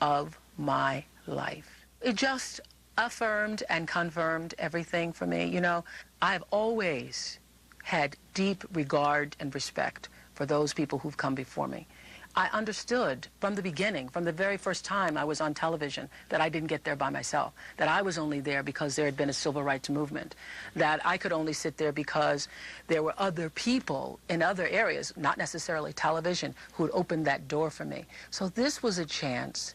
of my life. It just affirmed and confirmed everything for me. You know, I've always had deep regard and respect for those people who've come before me. I understood from the beginning, from the very first time I was on television, that I didn't get there by myself, that I was only there because there had been a civil rights movement, that I could only sit there because there were other people in other areas, not necessarily television, who had opened that door for me. So this was a chance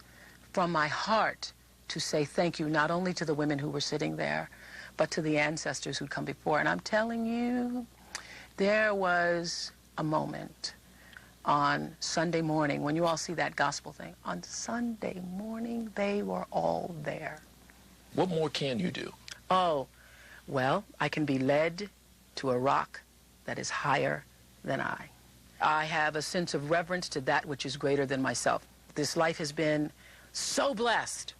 from my heart to say thank you, not only to the women who were sitting there, but to the ancestors who'd come before. And I'm telling you, there was a moment on Sunday morning, when you all see that gospel thing, on Sunday morning, they were all there. What more can you do? Oh, well, I can be led to a rock that is higher than I. I have a sense of reverence to that which is greater than myself. This life has been so blessed,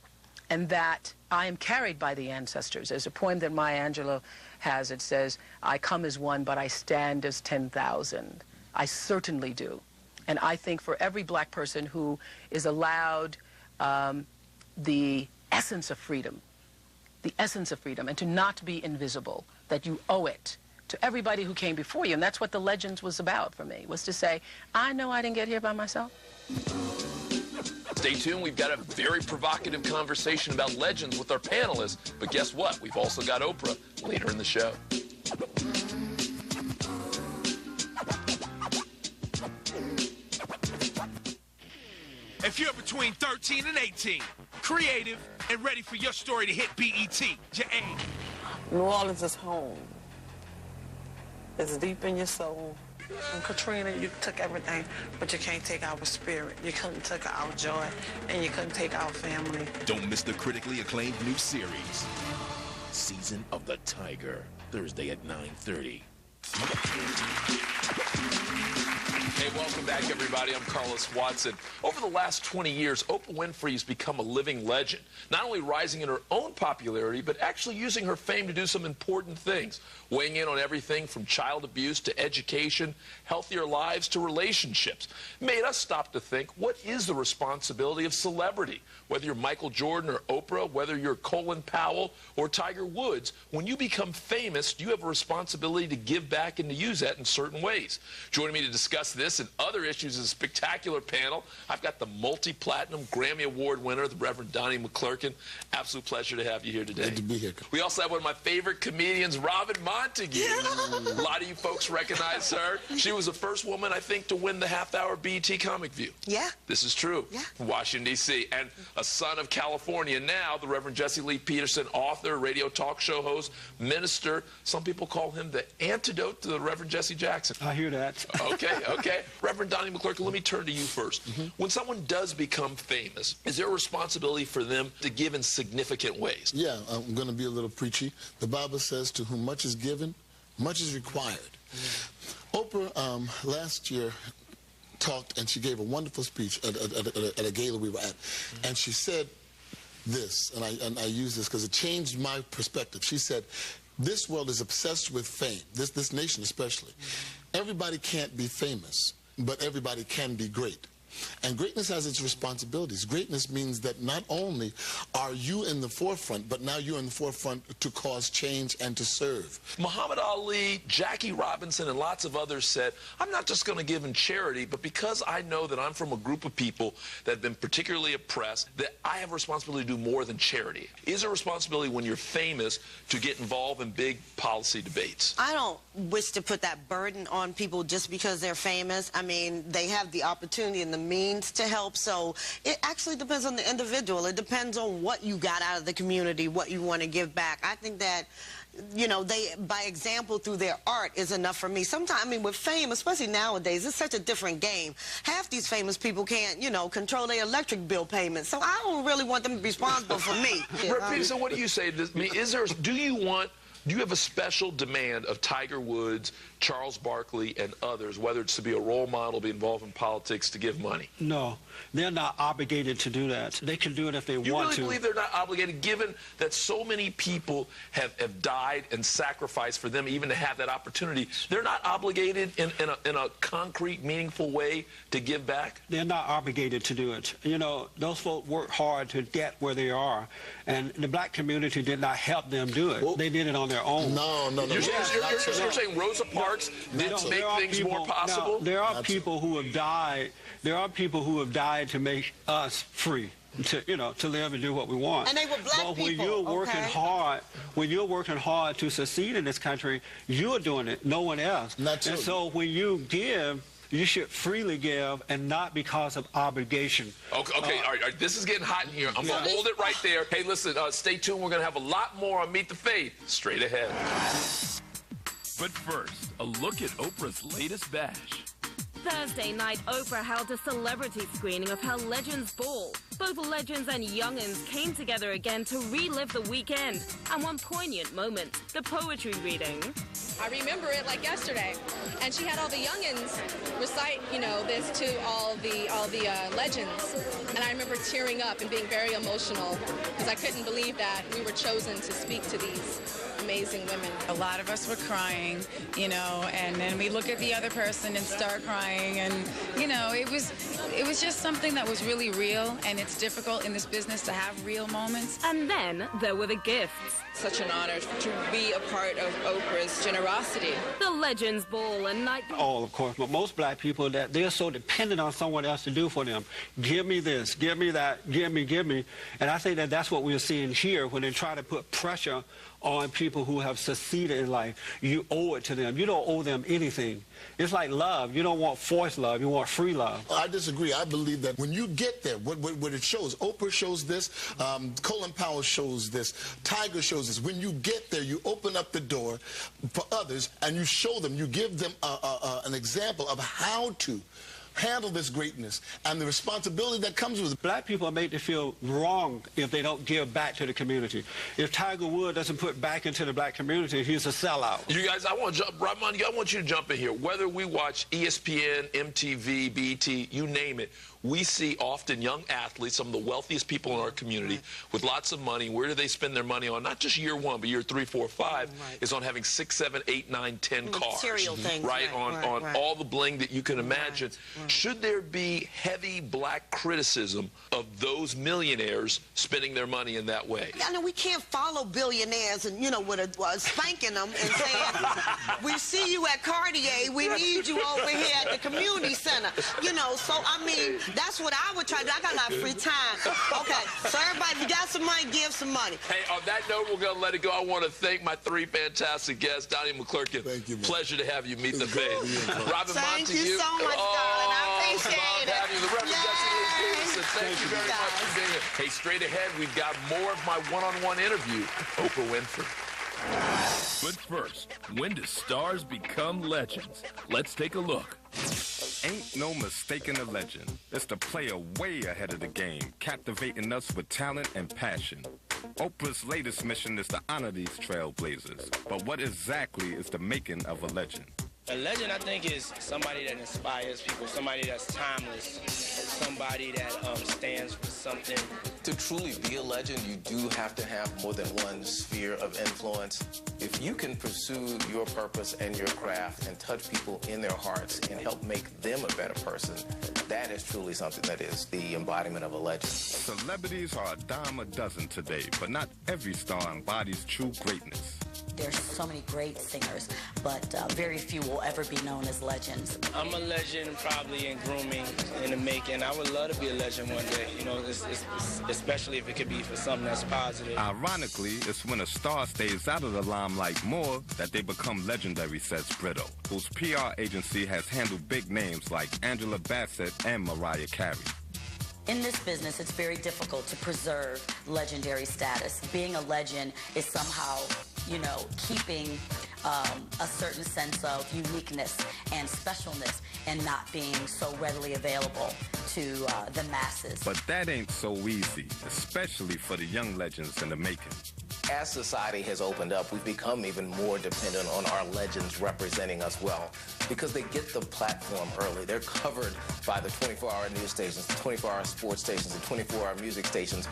and that I am carried by the ancestors. There's a poem that Maya Angelou has. It says, I come as one, but I stand as 10,000. I certainly do. And I think for every black person who is allowed the essence of freedom, and to not be invisible, that you owe it to everybody who came before you. And that's what the Legends was about for me, was to say, I know I didn't get here by myself. Stay tuned. We've got a very provocative conversation about legends with our panelists. But guess what? We've also got Oprah later in the show. If you're between 13 and 18, creative, and ready for your story to hit BET, your aim. New Orleans is home. It's deep in your soul. And Katrina, you took everything, but you can't take our spirit. You couldn't take our joy, and you couldn't take our family. Don't miss the critically acclaimed new series, Season of the Tiger, Thursday at 9:30. Hey, welcome back, everybody. I'm Carlos Watson. Over the last 20 years, Oprah Winfrey has become a living legend, not only rising in her own popularity, but actually using her fame to do some important things, weighing in on everything from child abuse to education, healthier lives to relationships. It made us stop to think, what is the responsibility of celebrity? Whether you're Michael Jordan or Oprah, whether you're Colin Powell or Tiger Woods, when you become famous, you have a responsibility to give back and to use that in certain ways. Joining me to discuss this and other issues is a spectacular panel. I've got the multi-platinum Grammy Award winner, the Reverend Donnie McClurkin. Absolute pleasure to have you here today. Good to be here. We also have one of my favorite comedians, Robin Montague. Yeah. A lot of you folks recognize her. She was the first woman, I think, to win the half-hour BET Comic View. Yeah. This is true. Yeah. From Washington, D.C. And a son of California now, the Reverend Jesse Lee Peterson, author, radio talk show host, minister. Some people call him the antidote to the Reverend Jesse Jackson. I hear that. Okay. Reverend Donnie McClurkin, let me turn to you first. When someone does become famous, is there a responsibility for them to give in significant ways? Yeah, I'm going to be a little preachy. The Bible says, to whom much is given, much is required. Oprah last year talked, and she gave a wonderful speech at a gala we were at, and she said this, and I use this because it changed my perspective. She said, this world is obsessed with fame, this nation especially. Everybody can't be famous, but everybody can be great. And greatness has its responsibilities. Greatness means that not only are you in the forefront, but now you're in the forefront to cause change and to serve. Muhammad Ali, Jackie Robinson, and lots of others said, I'm not just going to give in charity, but because I know that I'm from a group of people that have been particularly oppressed, that I have a responsibility to do more than charity. Is there a responsibility when you're famous to get involved in big policy debates? I don't wish to put that burden on people just because they're famous. I mean, they have the opportunity and the means to help, so it actually depends on the individual. It depends on what you got out of the community, what you want to give back. I think that, you know, they, by example through their art, is enough for me. Sometimes, I mean, with fame, especially nowadays, it's such a different game. Half these famous people can't, you know, control their electric bill payments, so I don't really want them to be responsible for me. Peterson, what do you say? Do you have a special demand of Tiger Woods, Charles Barkley, and others, whether it's to be a role model, be involved in politics, to give money? No. they're not obligated to do that. They can do it if they want to. You really believe they're not obligated, given that so many people have died and sacrificed for them even to have that opportunity? They're not obligated in a concrete, meaningful way to give back? They're not obligated to do it. You know, those folks work hard to get where they are, and the black community did not help them do it. Well, they did it on their own. No. You're saying Rosa Parks didn't make things more possible? There are people who have died. There are people who have died to make us free, to live and do what we want. And they were black but people. When you're working hard to succeed in this country, you're doing it, no one else. And so when you give, you should freely give and not because of obligation. Okay, all right, this is getting hot in here. I'm going to hold it right there. Hey, listen, stay tuned. We're going to have a lot more on Meet the Faith straight ahead. But first, a look at Oprah's latest bash. Thursday night, Oprah held a celebrity screening of her Legends Ball. Both legends and young'uns came together again to relive the weekend. And one poignant moment, the poetry reading. I remember it like yesterday. And she had all the young'uns recite, this to all the legends. And I remember tearing up and being very emotional because I couldn't believe that we were chosen to speak to these amazing women. A lot of us were crying, and then we look at the other person and start crying, and it was just something that was really real, and it's difficult in this business to have real moments. And then there were the gifts. Such an honor to be a part of Oprah's generosity. The Legends Ball and night. All, of course, but most black people, that they're so dependent on someone else to do for them. Give me this, give me that, give me. And I think that that's what we're seeing here when they try to put pressure on people who have succeeded in life. You owe it to them. You don't owe them anything. It's like love. You don't want forced love. You want free love. I disagree. I believe that when you get there, what it shows, Oprah shows this, Colin Powell shows this, Tiger shows this. When you get there, you open up the door for others and you show them, you give them an example of how to handle this greatness and the responsibility that comes with it. Black people are made to feel wrong if they don't give back to the community. If Tiger Woods doesn't put back into the black community, he's a sellout. You guys, I want you to jump in here. Whether we watch ESPN, MTV, BET, you name it, we see often young athletes, some of the wealthiest people in our community, with lots of money. Where do they spend their money on? Not just year one, but year 3, 4, 5, is on having 6, 7, 8, 9, 10 cars. Material things. Right, on all the bling that you can imagine. Should there be heavy black criticism of those millionaires spending their money in that way? I know we can't follow billionaires and, with spanking them and saying, we see you at Cartier, we need you over here at the community center. So, I mean, that's what I would try to do. I got a lot of free time. Okay, so everybody, if you got some money, give some money. Hey, on that note, we're going to let it go. I want to thank my 3 fantastic guests, Donnie and McClurkin. Thank you, man. Pleasure to have you meet the faith. Robin Thank Montague. you so much, darling. I appreciate it. The Reverend Peterson. Thank you very much for being here. Hey, straight ahead, we've got more of my one-on-one interview, Oprah Whinfrey. But first, when do stars become legends? Let's take a look. Ain't no mistaking a legend. It's the player way ahead of the game, captivating us with talent and passion. Oprah's latest mission is to honor these trailblazers. But what exactly is the making of a legend? A legend, I think, is somebody that inspires people, somebody that's timeless, somebody that stands for something. To truly be a legend, you do have to have more than one sphere of influence. If you can pursue your purpose and your craft and touch people in their hearts and help make them a better person, that is truly something that is the embodiment of a legend. Celebrities are a dime a dozen today, but not every star embodies true greatness. There's so many great singers, but very few will ever be known as legends. I'm a legend probably in grooming, in the making. I would love to be a legend one day, especially if it could be for something that's positive. Ironically, it's when a star stays out of the limelight more that they become legendary, says Brito, whose PR agency has handled big names like Angela Bassett and Mariah Carey. In this business, it's very difficult to preserve legendary status. Being a legend is somehow, keeping a certain sense of uniqueness and specialness and not being so readily available to the masses. But that ain't so easy, especially for the young legends in the making. As society has opened up, we've become even more dependent on our legends representing us well because they get the platform early. They're covered by the 24-hour news stations, the 24-hour sports stations, the 24-hour music stations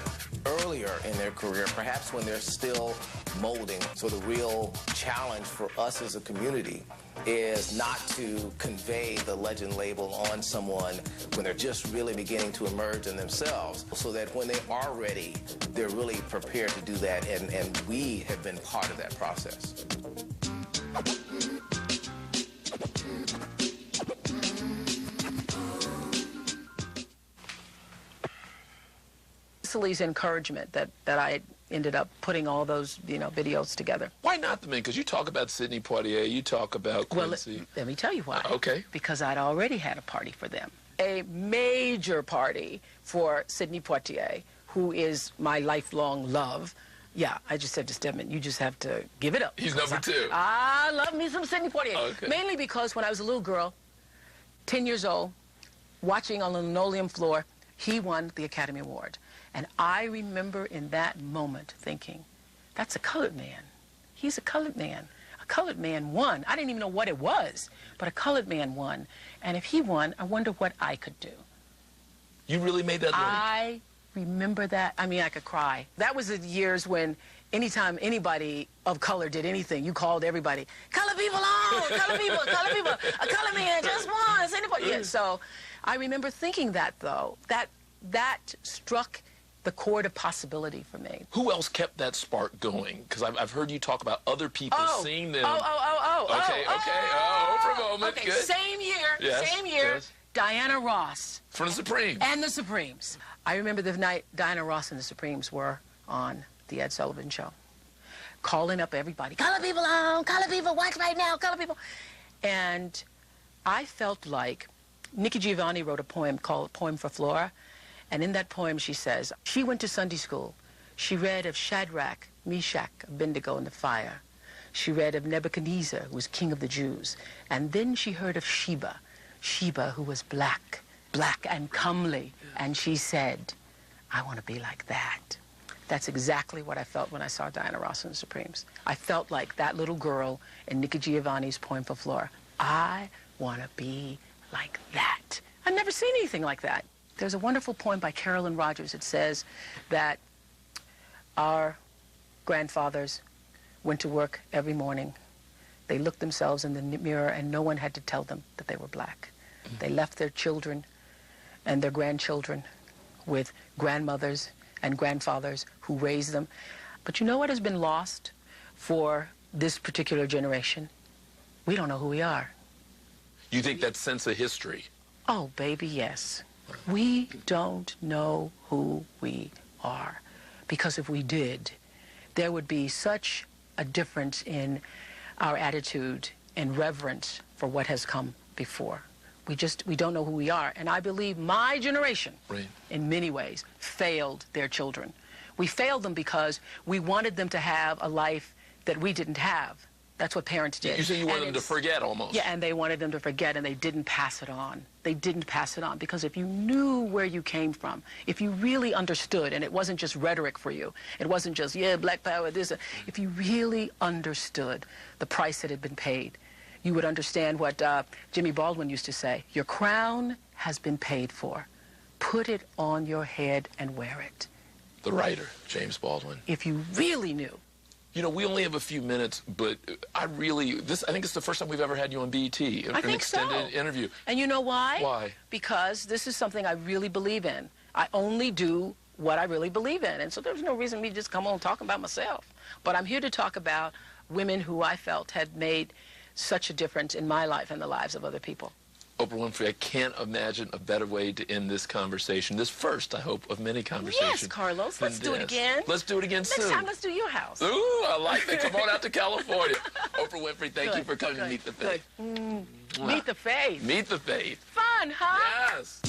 earlier in their career, perhaps when they're still molding. So the real challenge for us as a community is not to convey the legend label on someone when they're just really beginning to emerge in themselves, so that when they are ready, they're really prepared to do that, and we have been part of that process. Cicely's encouragement that I ended up putting all those, videos together. Why not the men? Because you talk about Sidney Poitier, you talk about Quincy. Well, let me tell you why. Okay. Because I'd already had a party for them. A major party for Sidney Poitier, who is my lifelong love. Yeah, I just said to Stedman, you just have to give it up. He's number two. I love me some Sidney Poitier. Okay. Mainly because when I was a little girl, 10 years old, watching on the linoleum floor, he won the Academy Award. And I remember in that moment thinking, that's a colored man. He's a colored man. A colored man won. I didn't even know what it was, but a colored man won. And if he won, I wonder what I could do. You really made that leap? I remember that. I mean, I could cry. That was the years when anytime anybody of color did anything, you called everybody, color people on, color people, a color man just won. Anybody? Yeah, so I remember thinking that, though, that struck the chord of possibility for me. Who else kept that spark going? Because I've heard you talk about other people seeing them. Okay. Oprah moment. Okay, Good. same year. Yes. Diana Ross. From the Supremes. And the Supremes. I remember the night Diana Ross and the Supremes were on the Ed Sullivan Show, calling up everybody, color people on, color people, watch right now, color people. And I felt like Nikki Giovanni wrote a poem called Poem for Flora. And in that poem, she says, she went to Sunday school. She read of Shadrach, Meshach, Abednego in the fire. She read of Nebuchadnezzar, who was king of the Jews. And then she heard of Sheba, who was black and comely. And she said, I want to be like that. That's exactly what I felt when I saw Diana Ross and the Supremes. I felt like that little girl in Nikki Giovanni's Poem for Flora. I want to be like that. I've never seen anything like that. There's a wonderful poem by Carolyn Rogers. It says that our grandfathers went to work every morning. They looked themselves in the mirror and no one had to tell them that they were black. They left their children and their grandchildren with grandmothers and grandfathers who raised them. But you know what has been lost for this particular generation? We don't know who we are. You think that sense of history? Oh, baby, yes. We don't know who we are. Because if we did, there would be such a difference in our attitude and reverence for what has come before. We don't know who we are. And I believe my generation, in many ways, failed their children. We failed them because we wanted them to have a life that we didn't have. That's what parents did. You say you wanted them to forget almost. Yeah, and they wanted them to forget, and they didn't pass it on. They didn't pass it on because if you knew where you came from, if you really understood, and it wasn't just rhetoric for you, it wasn't just, yeah, black power, this, if you really understood the price that had been paid, you would understand what Jimmy Baldwin used to say, your crown has been paid for. Put it on your head and wear it. The writer, James Baldwin. If you really knew. You know, we only have a few minutes, but I think it's the first time we've ever had you on BET, an extended interview. And you know why? Why? Because this is something I really believe in. I only do what I really believe in. And so there's no reason for me to just come on talking about myself. But I'm here to talk about women who I felt had made such a difference in my life and the lives of other people. Oprah Winfrey, I can't imagine a better way to end this conversation. This first, I hope, of many conversations. Yes, Carlos. Let's do it again. Let's do it again soon. Next time, let's do your house. Ooh, I like that. Come on out to California. Oprah Winfrey, thank you for coming to Meet the Faith. Meet the Faith. Meet the Faith. Fun, huh? Yes.